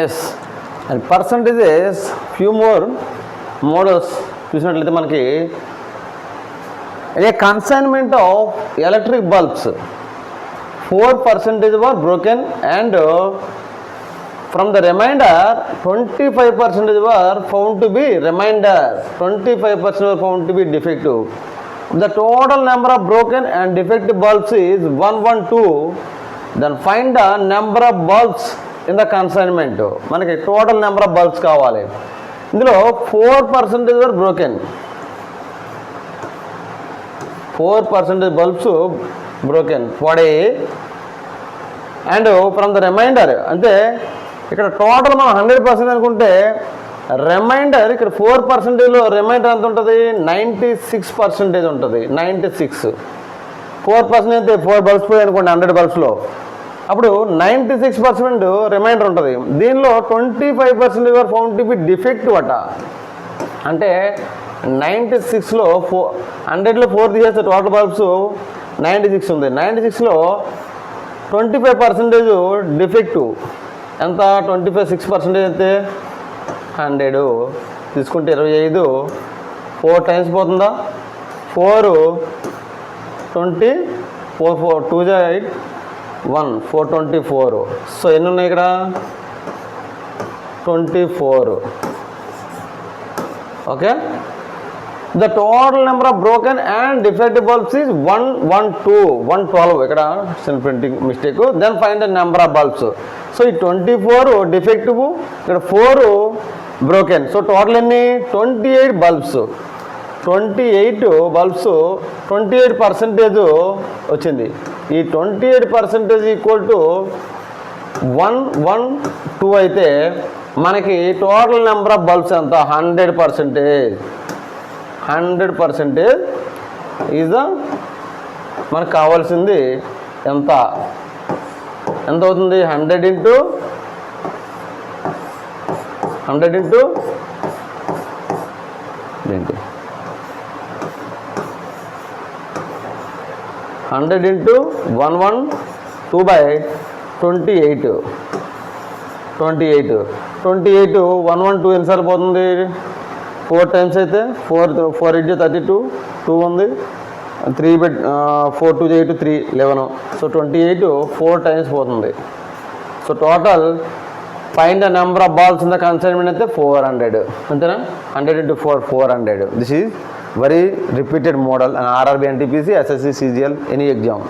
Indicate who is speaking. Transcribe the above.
Speaker 1: Yes and percentages few more models చూసినట్లయితే మనకి a consignment of electric bulbs 4% were broken and from the remainder 25% were found to be remainder, 25% were found to be defective. The total number of broken and defective bulbs is 112. Then find the number of bulbs in the consignment. మనకి total number of bulbs కావాలి. ఇందులో 4% were broken. 4% bulbs broken పడే and from the remainder అంటే ఇక్కడ total మనం 100% అనుకుంటే reminder ఇక్కడ 4%లో reminder ఎంత ఉంటుంది 96% ఉంటుంది 96 4% అయితే 4 బల్బ్స్ పోయి అనుకోండి 100 బల్బ్స్లో అప్పుడు 96% రిమైండర్ ఉంటుంది దీనిలో 25% were found to be defective అట అంటే 96లో 100లో 4 తీసేస్తే టోటల్ బల్బ్స్ 96 ఉంది 96లో 25% డిఫెక్టివ్ ఎంత 6% అయితే 100 తీసుకుంటే 25 4 టైమ్స్ పోతుందా 4 20 4 2 8 1 424 సో ఎన్ని ఉన్నాయి ఇక్కడ 24 okay the total number of broken and defective bulbs is 112 ఇక్కడ printing mistake then find the number of bulbs so ఈ 24 defective ఇక్కడ 4 broken so total ఎన్ని 28 bulbs 28 bulbs 28% వచ్చింది ఈ 28% ఈక్వల్ టు 112 అయితే మనకి టోటల్ నెంబర్ ఆఫ్ బల్బ్స్ ఎంత 100% is the మనకు కావాల్సింది ఎంత అవుతుంది 100 ఇంటూ 100 ఇంటూ 112 బై 28 112 ఎన్నిసార్లు పోతుంది 4 టైమ్స్ అయితే 4 ఇంటూ 32 2 ఉంది 3 బై 4 2 8 3 11 సో 28 4 టైమ్స్ పోతుంది so total find the number of balls in the consignment అయితే 400 అంతేనా 100 into 400 this is very repeated model and RRB NTPC SSC CGL any exam.